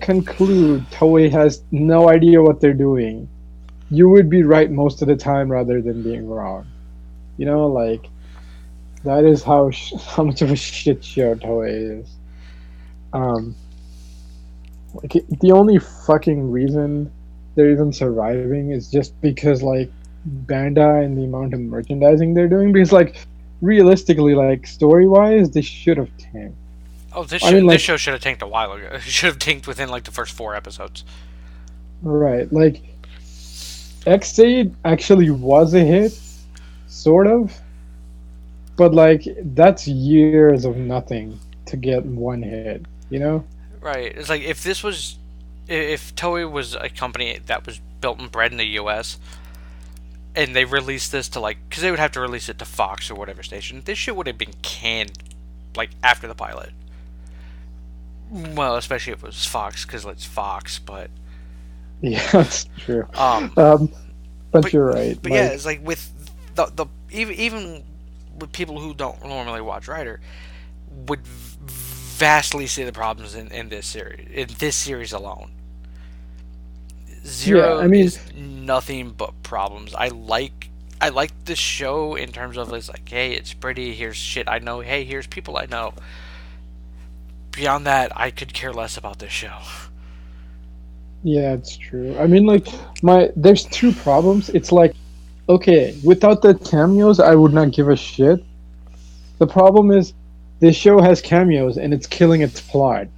conclude Toei has no idea what they're doing, you would be right most of the time rather than being wrong. You know, like that is how much of a shit show Toei is. Um, like the only fucking reason they're even surviving is just because like Bandai and the amount of merchandising they're doing. Because like realistically, like story wise, they should have tanked. Oh, I mean, this like show should have tanked a while ago. It should have tanked within like the first 4 episodes. right, like X8 actually was a hit, sort of, but like that's years of nothing to get one hit. You know? Right. It's like if Toei was a company that was built and bred in the U.S. and they released this to like, because they would have to release it to Fox or whatever station, this shit would have been canned like after the pilot. Well, especially if it was Fox, because it's Fox. But Yeah, that's true. um, But you're right. But yeah, it's like with the even with people who don't normally watch Rider would vastly see the problems in this series. In this series alone, Yeah, Zero I mean, is nothing but problems. I like the show in terms of it's like, hey, it's pretty. Here's shit I know. Hey, here's people I know. Beyond that, I could care less about this show. yeah, it's true. I mean, like, there's two problems. It's like, okay, without the cameos, I would not give a shit. The problem is, this show has cameos and it's killing its plot.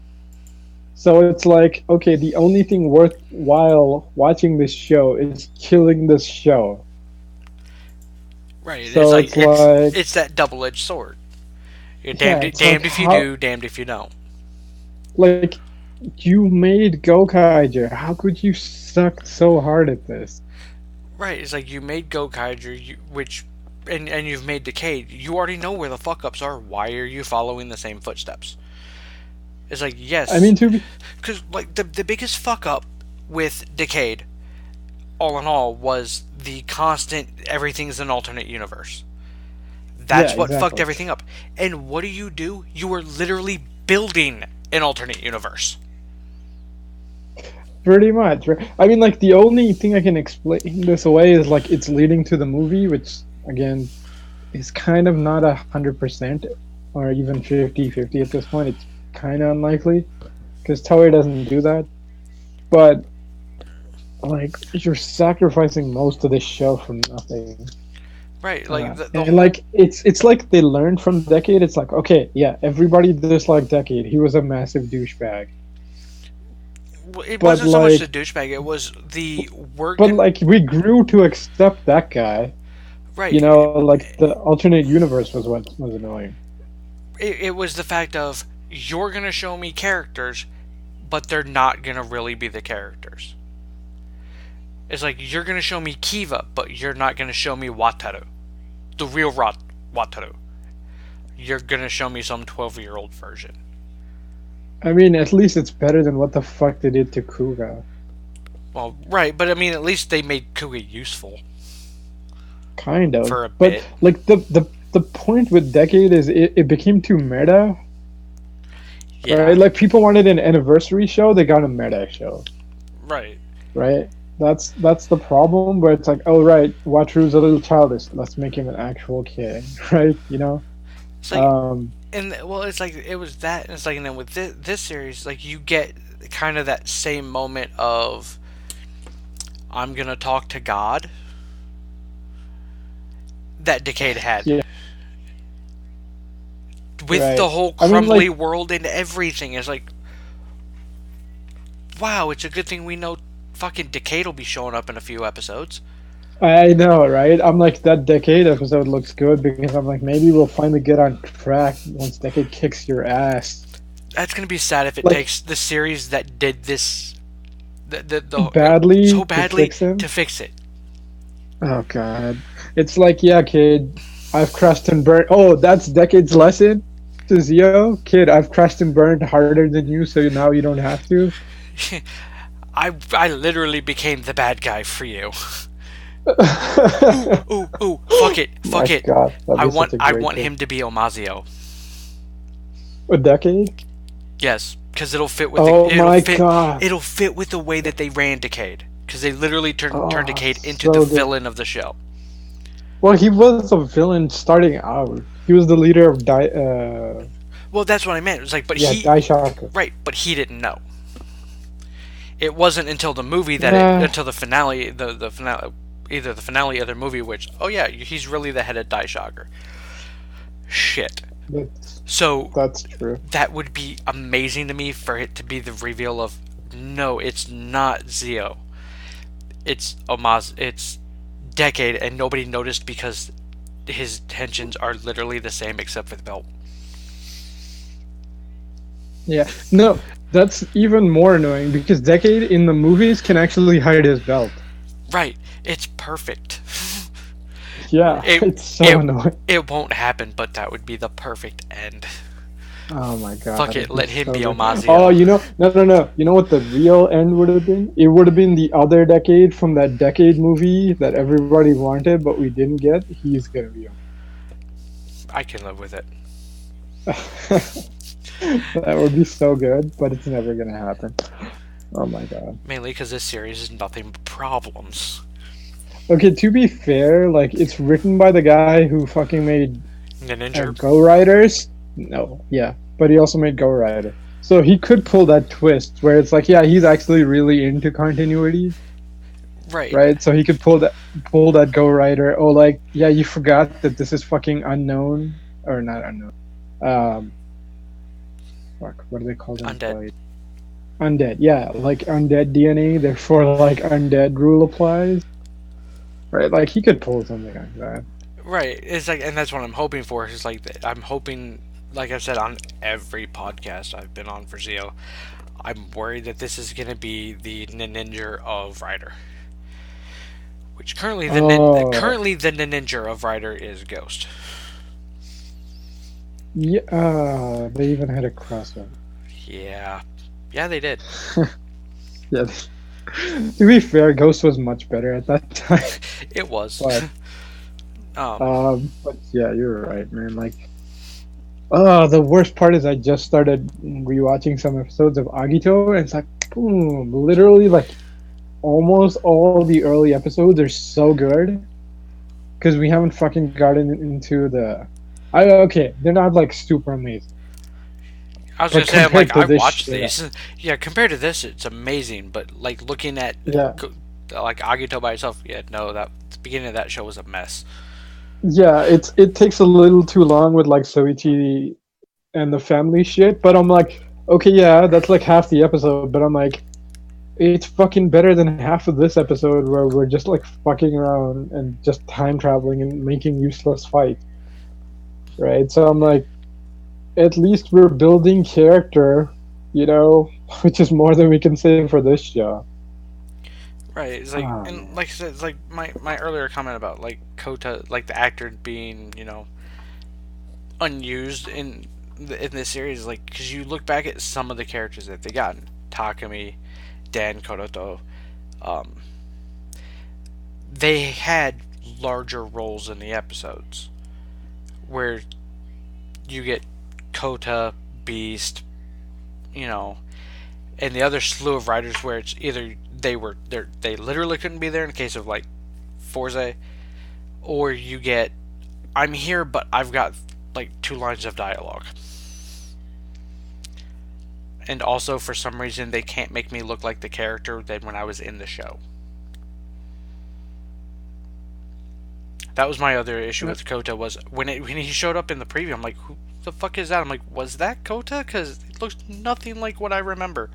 So it's like, okay, the only thing worthwhile watching this show is killing this show. Right? It's So like it's like, it's that double edged sword. You're yeah, it's like damned if you how, do, damned if you don't. like, you made Gokaiger. How could you suck so hard at this? Right? It's like you made Gokaiger, and you've made Decade. You already know where the fuck ups are. Why are you following the same footsteps? It's like I yes, mean, to be, because like the biggest fuck up with Decade, all in all, was the constant everything's an alternate universe. yeah, That's what fucked exactly. everything up. And what do? You are literally building an alternate universe. Pretty much. Right? I mean, like, the only thing I can explain this away is like it's leading to the movie, which again is kind of not 100% or even 50-50 at this point. It's kind of unlikely because Toei doesn't do that. But like, you're sacrificing most of this show for nothing. Right? Like the And whole like it's like they learned from Decade. It's like, okay, yeah, everybody disliked Decade. He was a massive douchebag. it But wasn't so much the like douchebag. It was the work. but like we grew to accept that guy. You Right. know, like the alternate universe was what was annoying. It was the fact of you're gonna show me characters, but they're not gonna really be the characters. It's like you're gonna show me Kiva, but you're not gonna show me Wataru, the real Wataru. You're gonna show me some 12-year-old version. I mean, at least it's better than what the fuck they did to Kuga. Well, right, but I mean, at least they made Kuga useful Kind of. for a But bit. like the point with Decade is it became too meta. Yeah, Right? Like people wanted an anniversary show, they got a meta show. right. Right? That's the problem where it's like, oh right, Wataru's a little childish. Let's make him an actual kid, right? You know? It's like, Um and well, it's like it was that, and it's like, and then with this series, like you get kind of that same moment of I'm gonna talk to God that Decade had yeah, with the right. whole I mean crumbly like world and everything. It's like, wow, it's a good thing we know fucking Decade will be showing up in a few episodes. I know, right? I'm like that Decade episode looks good because I'm like maybe we'll finally get on track once Decade kicks your ass. That's gonna be sad if it Like takes the series that did this badly so to badly fix him. to fix it. Oh god. It's like, yeah, kid, I've crashed and burned. Oh, that's Decade's lesson to Zi-O. Kid, I've crashed and burned harder than you, so now you don't have to. I literally became the bad guy for you. My Ooh, fuck it. god, that'd be such a I great want thing. him to be Omazio. A Decade? Yes, because Oh my god. it'll fit with the way that they ran Decade. Because they literally turned Oh, Decade into the so good. villain of the show. Well, he was a villain starting out. He was the leader of Well, that's what I meant. It was like, yeah, Daishaka. right, but he didn't know. It wasn't until the movie Nah, until the finale, the finale, either the finale or the movie, which, oh yeah, he's really the head of Daishocker. Shit. that's So that's true. that would be amazing to me for it to be the reveal of no, it's not Zi-O. It's it's Decade, and nobody noticed because his tensions are literally the same except for the belt. Yeah. No, that's even more annoying because Decade in the movies can actually hide his belt. Right. It's perfect. Yeah, It it's so it annoying. it won't happen, but that would be the perfect end. Oh my god. Fuck it, let It's him so be good. Omazio. Oh, no. You know what the real end would have been? It would have been the other Decade from that Decade movie that everybody wanted, but we didn't get. He's gonna be I can live with it. on. That would be so good, but it's never gonna happen. Oh my god. Mainly because this series is nothing but problems. Okay, to be fair, like it's written by the guy who fucking made Ninja. Go Riders. No, yeah, but he also made Go Rider. So he could pull that twist where it's like, yeah, he's actually really into continuity, Right. right? So he could pull that Go Rider. Oh, like, yeah, you forgot that this is fucking unknown or not unknown. Um, fuck, what do they call them? Undead. Like, undead. Yeah, like undead DNA. Therefore, like undead rule applies. Right, like he could pull something like that. Right. It's like, and that's what I'm hoping for. Is like, I'm hoping, like I've said on every podcast I've been on for Zi-O, I'm worried that this is going to be the ninja of Rider. Which Oh, currently the ninja of Rider is Ghost. yeah. They even had a crossover. Yeah. Yeah, they did. Yeah. To be fair, Ghost was much better at that time. It was. But um, but yeah, you're right, man. Like, the worst part is I just started rewatching some episodes of Agito, and it's like, boom, literally, like almost all the early episodes are so good because we haven't fucking gotten into the. Okay, they're not like super amazing, I was but gonna say, I'm like, compared to I this watched shit, these. Yeah, compared to this, it's amazing. But like looking at yeah, like Agito by itself, yeah, no, that the beginning of that show was a mess. yeah, it takes a little too long with like Soichi and the family shit, but I'm like, okay, yeah, that's like half the episode, but I'm like, it's fucking better than half of this episode where we're just like fucking around and just time traveling and making useless fights, right? So I'm like, at least we're building character, you know, which is more than we can say for this show. Right. It's like, Oh and man. like I said, it's like my earlier comment about like Kota, like the actor being, unused in this series, like because you look back at some of the characters that they got, Takumi, Dan Koroto, um, they had larger roles in the episodes where you get Kota, Beast, you know, and the other slew of writers where it's either they literally couldn't be there in the case of like Forza, or you get I'm here but I've got like two lines of dialogue. And also for some reason they can't make me look like the character that when I was in the show. That was my other issue with Kota was when he showed up in the preview. I'm like, who the fuck is that? I'm like, was that Kota? Because it looks nothing like what I remember.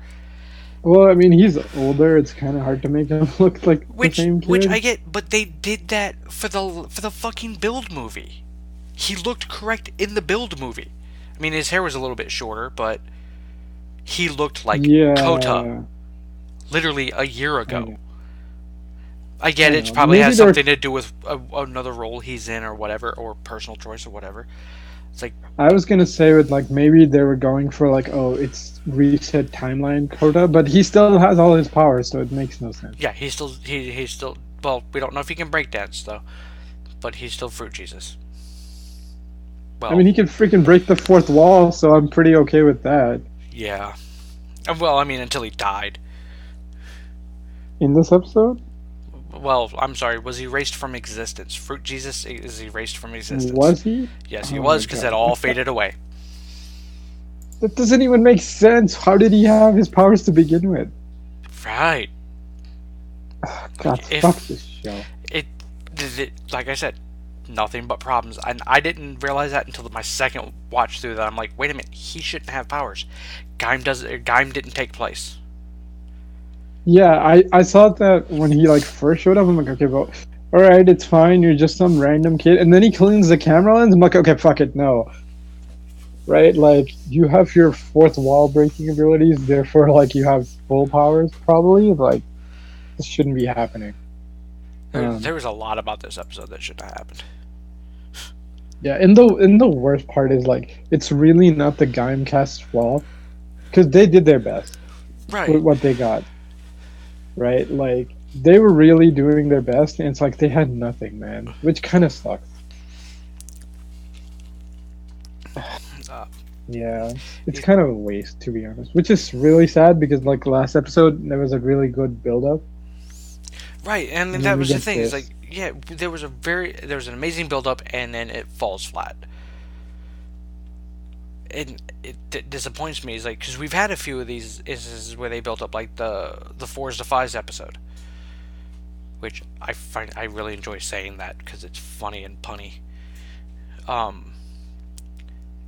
Well, I mean, he's older. It's kind of hard to make him look like the same Which I kid. get, but they did that for the fucking Build movie. He looked correct in the Build movie. I mean, his hair was a little bit shorter, but he looked like Kota Yeah, literally a year I ago. know. I I get it know. probably Maybe has they're. something to do with another role he's in or whatever, or personal choice or whatever. It's like, I was gonna say with like maybe they were going for like, oh, it's reset timeline quota, but he still has all his powers, so it makes no sense. yeah, he's still well. We don't know if he can break dance though, but he's still Fruit Jesus. I Well, mean, he can freaking break the fourth wall, so I'm pretty okay with that. yeah. Well, I mean, until he died. In this episode, Well, I'm sorry. Was erased from existence? Fruit Jesus is erased from existence. was he? Yes, he Oh my was because it god, all faded away. that doesn't even make sense. How did he have his powers to begin with? Right. God, Like fuck if this show. it, like I said, nothing but problems. And I didn't realize that until my second watch through. That I'm like, wait a minute, he shouldn't have powers. Gaim didn't take place. Yeah, I saw that when he like first showed up. I'm like, okay, well, all right, it's fine. You're just some random kid, and then he cleans the camera lens. I'm like, okay, fuck it, no, right? Like you have your fourth wall breaking abilities, therefore, like you have full powers, probably. Like this shouldn't be happening. There was a lot about this episode that shouldn't have happened. Yeah, and the worst part is like it's really not the Gaimcast's fault because they did their best with Right. what they got, right? Like they were really doing their best, and it's like they had nothing, man, which kind of sucks. Uh, Yeah, it's it- kind of a waste to be honest, which is really sad because like last episode there was a really good build up, right, and and that then we was the get thing. Is like, this. yeah, there was an amazing build up, and then it falls flat. And it disappoints me. Is like because we've had a few of these instances where they built up, like the fours to fives episode, which I really enjoy saying that because it's funny and punny. Um,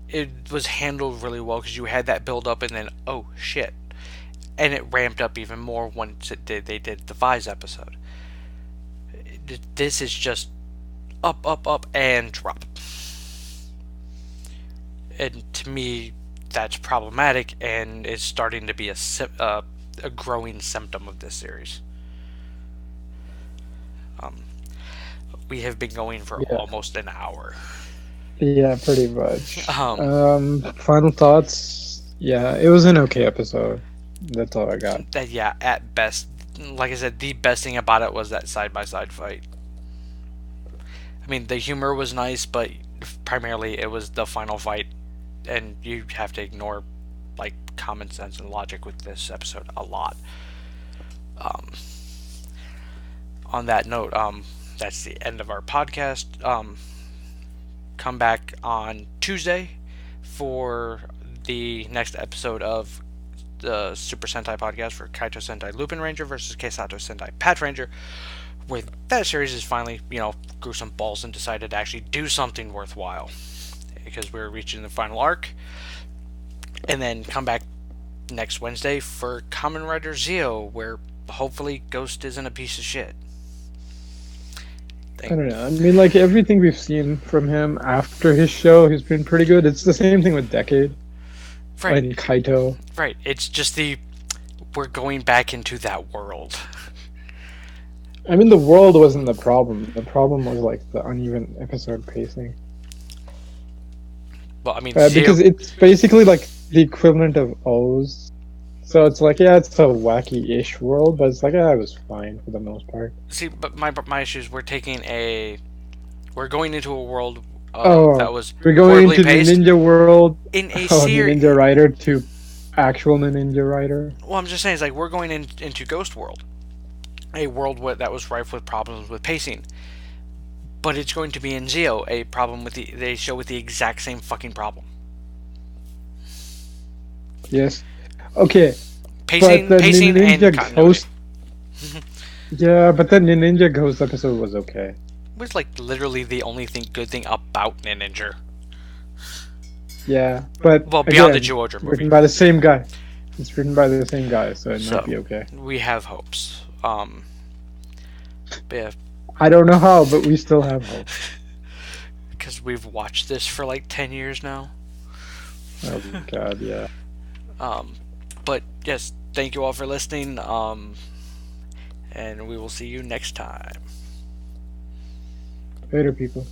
it was handled really well because you had that build up, and then oh shit, and it ramped up even more once they did the fives episode. This is just up, up, up, and drop. And to me, that's problematic, and is starting to be a growing symptom of this series. Um, we have been going for Yeah, almost an hour. yeah, pretty much. Um, Final thoughts. Yeah, it was an okay episode. That's all I got. that yeah, at best, like I said, the best thing about it was that side by side fight. I mean, the humor was nice, but primarily it was the final fight, and you have to ignore like common sense and logic with this episode a lot. Um, on that note, that's the end of our podcast. Come back on Tuesday for the next episode of the Super Sentai podcast for Kaito Sentai Lupin Ranger versus Keisato Sentai Pat Ranger, where that series is finally, grew some balls and decided to actually do something worthwhile. Because we're reaching the final arc. And then come back next Wednesday for Kamen Rider Zi-O, where hopefully Ghost isn't a piece of shit. I don't know. I mean, like everything we've seen from him after his show, he's been pretty good. It's the same thing with Decade Right, and Kaito. right. It's just we're going back into that world. I mean, the world wasn't the problem. The problem was like the uneven episode pacing. Well, I mean, Because it's basically like the equivalent of O's. So it's like, yeah, it's a wacky-ish world, but it's like, yeah, it was fine for the most part. see, but my issue is we're going into a world that Oh, was we're going horribly into the paced Ninja world. in a Oh, the series. Ninja Rider to actual Ninja Rider. Well, I'm just saying, it's like we're going into Ghost World, a world that was rife with problems with pacing. But it's going to be in Zi-O, a problem with they show with the exact same fucking problem. Yes. Okay, Pacing, but the pacing, and Ninja continuity. Ghost. Yeah, but the Ninja Ghost episode was okay. It was like literally the only good thing about Ninja. Yeah, but Well, beyond the again, Jewodra movie. written by the same guy. It's written by the same guy, so it might be okay. We have hopes. But yeah, I don't know how, but we still have hope. because we've watched this for like 10 years now. Oh god, yeah. But yes, thank you all for listening. And we will see you next time. Later, people.